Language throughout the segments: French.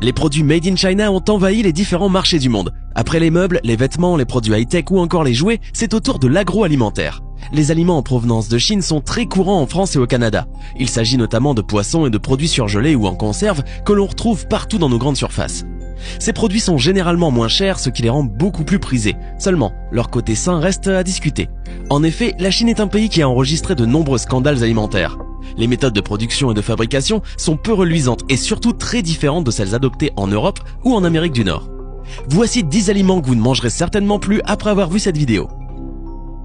Les produits made in China ont envahi les différents marchés du monde. Après les meubles, les vêtements, les produits high-tech ou encore les jouets, c'est au tour de l'agroalimentaire. Les aliments en provenance de Chine sont très courants en France et au Canada. Il s'agit notamment de poissons et de produits surgelés ou en conserve que l'on retrouve partout dans nos grandes surfaces. Ces produits sont généralement moins chers, ce qui les rend beaucoup plus prisés. Seulement, leur côté sain reste à discuter. En effet, la Chine est un pays qui a enregistré de nombreux scandales alimentaires. Les méthodes de production et de fabrication sont peu reluisantes et surtout très différentes de celles adoptées en Europe ou en Amérique du Nord. Voici 10 aliments que vous ne mangerez certainement plus après avoir vu cette vidéo.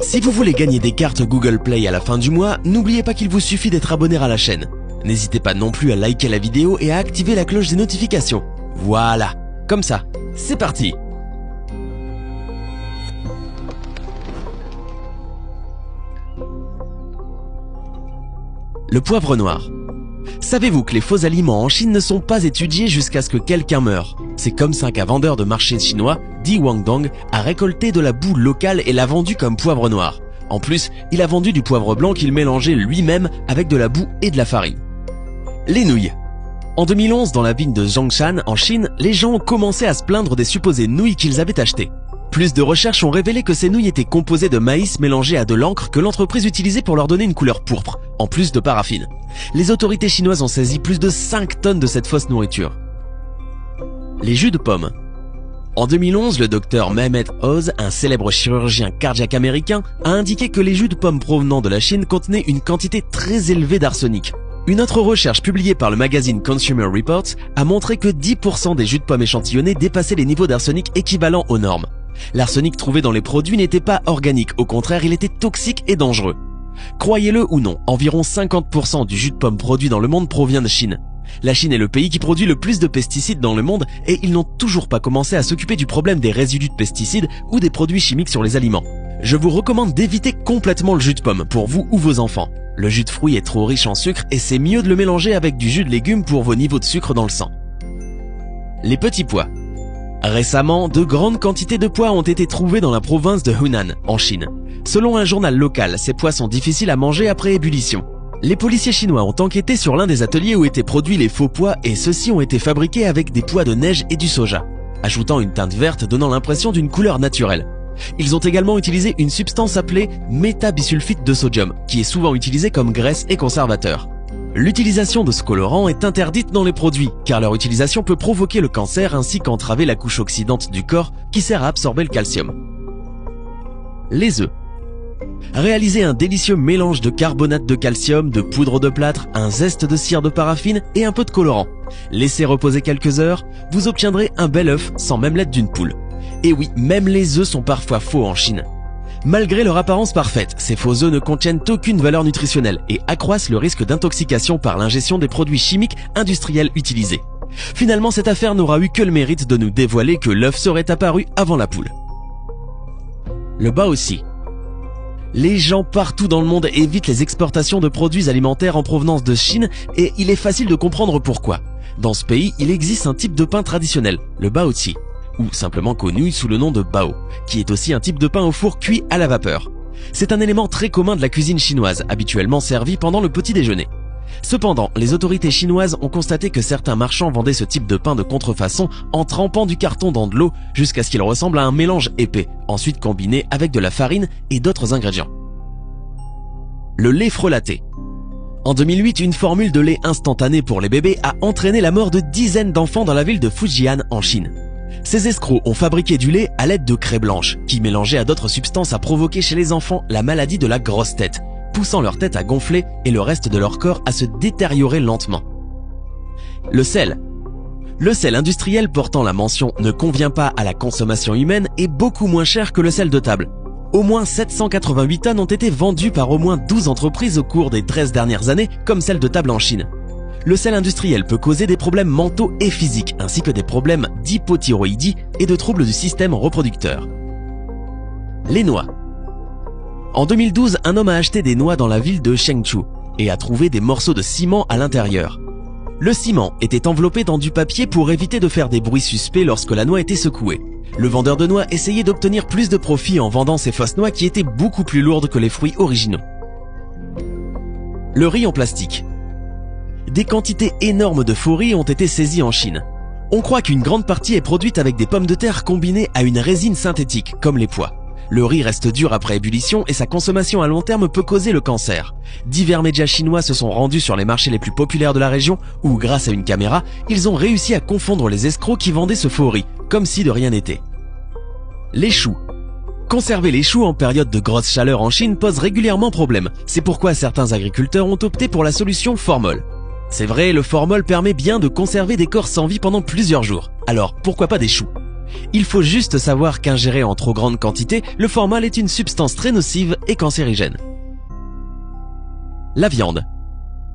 Si vous voulez gagner des cartes Google Play à la fin du mois, n'oubliez pas qu'il vous suffit d'être abonné à la chaîne. N'hésitez pas non plus à liker la vidéo et à activer la cloche des notifications. Voilà, comme ça, c'est parti! Le poivre noir. Savez-vous que les faux aliments en Chine ne sont pas étudiés jusqu'à ce que quelqu'un meure? C'est comme ça qu'un vendeur de marché chinois, Di Wangdong, a récolté de la boue locale et l'a vendu comme poivre noir. En plus, il a vendu du poivre blanc qu'il mélangeait lui-même avec de la boue et de la farine. Les nouilles. En 2011, dans la vigne de Zhongshan, en Chine, les gens ont commencé à se plaindre des supposées nouilles qu'ils avaient achetées. Plus de recherches ont révélé que ces nouilles étaient composées de maïs mélangé à de l'encre que l'entreprise utilisait pour leur donner une couleur pourpre, en plus de paraffine. Les autorités chinoises ont saisi plus de 5 tonnes de cette fausse nourriture. Les jus de pommes. En 2011, le docteur Mehmet Oz, un célèbre chirurgien cardiaque américain, a indiqué que les jus de pommes provenant de la Chine contenaient une quantité très élevée d'arsenic. Une autre recherche publiée par le magazine Consumer Reports a montré que 10% des jus de pommes échantillonnés dépassaient les niveaux d'arsenic équivalents aux normes. L'arsenic trouvé dans les produits n'était pas organique, au contraire il était toxique et dangereux. Croyez-le ou non, environ 50% du jus de pomme produit dans le monde provient de Chine. La Chine est le pays qui produit le plus de pesticides dans le monde et ils n'ont toujours pas commencé à s'occuper du problème des résidus de pesticides ou des produits chimiques sur les aliments. Je vous recommande d'éviter complètement le jus de pomme pour vous ou vos enfants. Le jus de fruits est trop riche en sucre et c'est mieux de le mélanger avec du jus de légumes pour vos niveaux de sucre dans le sang. Les petits pois. Récemment, de grandes quantités de pois ont été trouvées dans la province de Hunan, en Chine. Selon un journal local, ces pois sont difficiles à manger après ébullition. Les policiers chinois ont enquêté sur l'un des ateliers où étaient produits les faux pois et ceux-ci ont été fabriqués avec des pois de neige et du soja, ajoutant une teinte verte donnant l'impression d'une couleur naturelle. Ils ont également utilisé une substance appelée métabisulfite de sodium, qui est souvent utilisée comme graisse et conservateur. L'utilisation de ce colorant est interdite dans les produits, car leur utilisation peut provoquer le cancer ainsi qu'entraver la couche oxydante du corps qui sert à absorber le calcium. Les œufs. Réalisez un délicieux mélange de carbonate de calcium, de poudre de plâtre, un zeste de cire de paraffine et un peu de colorant. Laissez reposer quelques heures, vous obtiendrez un bel œuf sans même l'aide d'une poule. Et oui, même les œufs sont parfois faux en Chine. Malgré leur apparence parfaite, ces faux œufs ne contiennent aucune valeur nutritionnelle et accroissent le risque d'intoxication par l'ingestion des produits chimiques industriels utilisés. Finalement, cette affaire n'aura eu que le mérite de nous dévoiler que l'œuf serait apparu avant la poule. Le baozi. Les gens partout dans le monde évitent les exportations de produits alimentaires en provenance de Chine et il est facile de comprendre pourquoi. Dans ce pays, il existe un type de pain traditionnel, le baozi, ou simplement connu sous le nom de bao, qui est aussi un type de pain au four cuit à la vapeur. C'est un élément très commun de la cuisine chinoise, habituellement servi pendant le petit déjeuner. Cependant, les autorités chinoises ont constaté que certains marchands vendaient ce type de pain de contrefaçon en trempant du carton dans de l'eau jusqu'à ce qu'il ressemble à un mélange épais, ensuite combiné avec de la farine et d'autres ingrédients. Le lait frelaté. En 2008, une formule de lait instantané pour les bébés a entraîné la mort de dizaines d'enfants dans la ville de Fujian en Chine. Ces escrocs ont fabriqué du lait à l'aide de craie blanche, qui mélangée à d'autres substances a provoqué chez les enfants la maladie de la grosse tête, poussant leur tête à gonfler et le reste de leur corps à se détériorer lentement. Le sel. Le sel industriel portant la mention « ne convient pas à la consommation humaine » est beaucoup moins cher que le sel de table. Au moins 788 tonnes ont été vendues par au moins 12 entreprises au cours des 13 dernières années, comme celle de table en Chine. Le sel industriel peut causer des problèmes mentaux et physiques, ainsi que des problèmes d'hypothyroïdie et de troubles du système reproducteur. Les noix. En 2012, un homme a acheté des noix dans la ville de Chengdu et a trouvé des morceaux de ciment à l'intérieur. Le ciment était enveloppé dans du papier pour éviter de faire des bruits suspects lorsque la noix était secouée. Le vendeur de noix essayait d'obtenir plus de profit en vendant ces fausses noix qui étaient beaucoup plus lourdes que les fruits originaux. Le riz en plastique. Des quantités énormes de faux riz ont été saisies en Chine. On croit qu'une grande partie est produite avec des pommes de terre combinées à une résine synthétique, comme les pois. Le riz reste dur après ébullition et sa consommation à long terme peut causer le cancer. Divers médias chinois se sont rendus sur les marchés les plus populaires de la région où, grâce à une caméra, ils ont réussi à confondre les escrocs qui vendaient ce faux riz, comme si de rien n'était. Les choux. Conserver les choux en période de grosse chaleur en Chine pose régulièrement problème. C'est pourquoi certains agriculteurs ont opté pour la solution formol. C'est vrai, le formol permet bien de conserver des corps sans vie pendant plusieurs jours. Alors, pourquoi pas des choux? Il faut juste savoir qu'ingéré en trop grande quantité, le formol est une substance très nocive et cancérigène. La viande.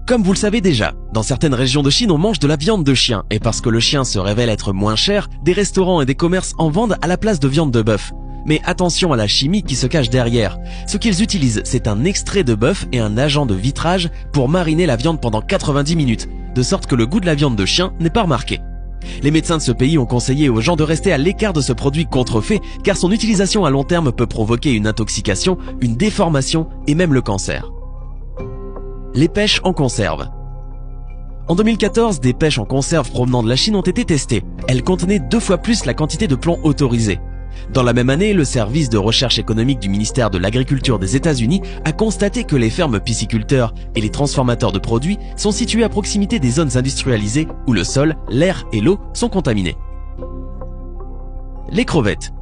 Comme vous le savez déjà, dans certaines régions de Chine, on mange de la viande de chien, et parce que le chien se révèle être moins cher, des restaurants et des commerces en vendent à la place de viande de bœuf. Mais attention à la chimie qui se cache derrière. Ce qu'ils utilisent, c'est un extrait de bœuf et un agent de vitrage pour mariner la viande pendant 90 minutes, de sorte que le goût de la viande de chien n'est pas remarqué. Les médecins de ce pays ont conseillé aux gens de rester à l'écart de ce produit contrefait, car son utilisation à long terme peut provoquer une intoxication, une déformation et même le cancer. Les pêches en conserve. En 2014, des pêches en conserve provenant de la Chine ont été testées. Elles contenaient 2 fois plus la quantité de plomb autorisée. Dans la même année, le service de recherche économique du ministère de l'Agriculture des États-Unis a constaté que les fermes pisciculteurs et les transformateurs de produits sont situés à proximité des zones industrialisées où le sol, l'air et l'eau sont contaminés. Les crevettes.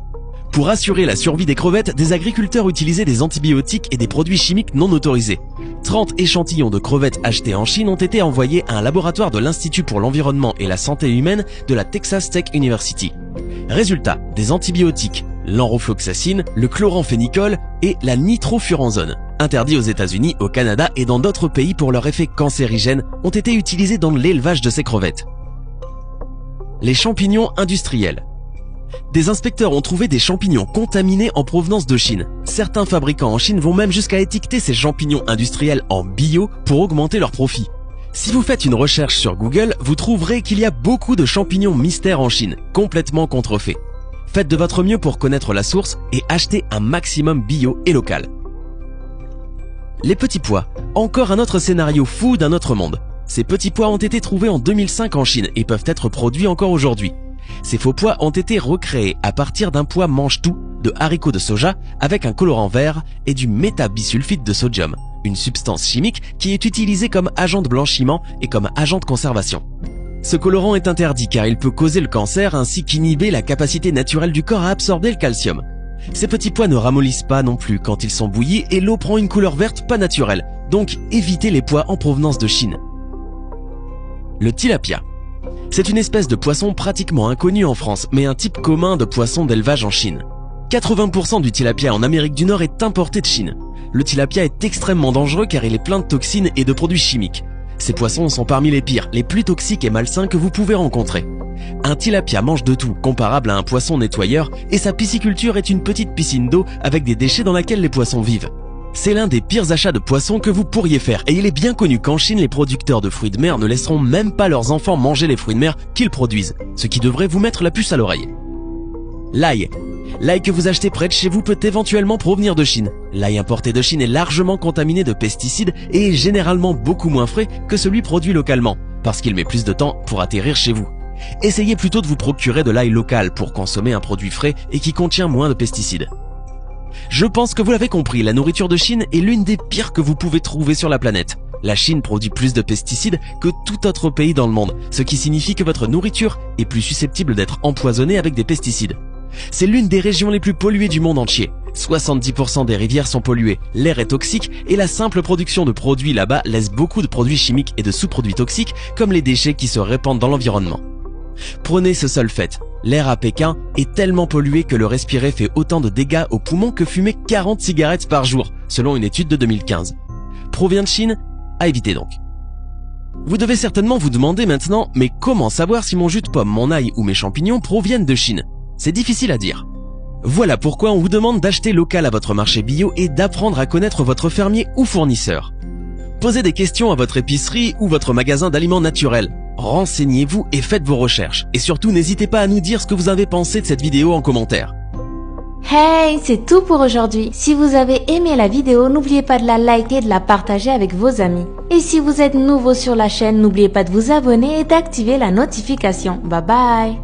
Pour assurer la survie des crevettes, des agriculteurs utilisaient des antibiotiques et des produits chimiques non autorisés. 30 échantillons de crevettes achetés en Chine ont été envoyés à un laboratoire de l'Institut pour l'environnement et la santé humaine de la Texas Tech University. Résultat, des antibiotiques, l'enrofloxacine, le chloramphénicol et la nitrofuranzone, interdits aux États-Unis, au Canada et dans d'autres pays pour leur effet cancérigène, ont été utilisés dans l'élevage de ces crevettes. Les champignons industriels. Des inspecteurs ont trouvé des champignons contaminés en provenance de Chine. Certains fabricants en Chine vont même jusqu'à étiqueter ces champignons industriels en bio pour augmenter leurs profits. Si vous faites une recherche sur Google, vous trouverez qu'il y a beaucoup de champignons mystères en Chine, complètement contrefaits. Faites de votre mieux pour connaître la source et achetez un maximum bio et local. Les petits pois. Encore un autre scénario fou d'un autre monde. Ces petits pois ont été trouvés en 2005 en Chine et peuvent être produits encore aujourd'hui. Ces faux pois ont été recréés à partir d'un pois mange-tout de haricots de soja avec un colorant vert et du métabisulfite de sodium, une substance chimique qui est utilisée comme agent de blanchiment et comme agent de conservation. Ce colorant est interdit car il peut causer le cancer ainsi qu'inhiber la capacité naturelle du corps à absorber le calcium. Ces petits pois ne ramollissent pas non plus quand ils sont bouillis et l'eau prend une couleur verte pas naturelle, donc évitez les pois en provenance de Chine. Le tilapia. C'est une espèce de poisson pratiquement inconnue en France, mais un type commun de poisson d'élevage en Chine. 80% du tilapia en Amérique du Nord est importé de Chine. Le tilapia est extrêmement dangereux car il est plein de toxines et de produits chimiques. Ces poissons sont parmi les pires, les plus toxiques et malsains que vous pouvez rencontrer. Un tilapia mange de tout, comparable à un poisson nettoyeur, et sa pisciculture est une petite piscine d'eau avec des déchets dans laquelle les poissons vivent. C'est l'un des pires achats de poissons que vous pourriez faire et il est bien connu qu'en Chine, les producteurs de fruits de mer ne laisseront même pas leurs enfants manger les fruits de mer qu'ils produisent, ce qui devrait vous mettre la puce à l'oreille. L'ail. L'ail que vous achetez près de chez vous peut éventuellement provenir de Chine. L'ail importé de Chine est largement contaminé de pesticides et est généralement beaucoup moins frais que celui produit localement, parce qu'il met plus de temps pour atterrir chez vous. Essayez plutôt de vous procurer de l'ail local pour consommer un produit frais et qui contient moins de pesticides. Je pense que vous l'avez compris, la nourriture de Chine est l'une des pires que vous pouvez trouver sur la planète. La Chine produit plus de pesticides que tout autre pays dans le monde, ce qui signifie que votre nourriture est plus susceptible d'être empoisonnée avec des pesticides. C'est l'une des régions les plus polluées du monde entier. 70% des rivières sont polluées, l'air est toxique et la simple production de produits là-bas laisse beaucoup de produits chimiques et de sous-produits toxiques comme les déchets qui se répandent dans l'environnement. Prenez ce seul fait, l'air à Pékin est tellement pollué que le respirer fait autant de dégâts aux poumons que fumer 40 cigarettes par jour, selon une étude de 2015. Provient de Chine? À éviter donc. Vous devez certainement vous demander maintenant, mais comment savoir si mon jus de pomme, mon ail ou mes champignons proviennent de Chine? C'est difficile à dire. Voilà pourquoi on vous demande d'acheter local à votre marché bio et d'apprendre à connaître votre fermier ou fournisseur. Posez des questions à votre épicerie ou votre magasin d'aliments naturels. Renseignez-vous et faites vos recherches. Et surtout, n'hésitez pas à nous dire ce que vous avez pensé de cette vidéo en commentaire. Hey, c'est tout pour aujourd'hui. Si vous avez aimé la vidéo, n'oubliez pas de la liker et de la partager avec vos amis. Et si vous êtes nouveau sur la chaîne, n'oubliez pas de vous abonner et d'activer la notification. Bye bye.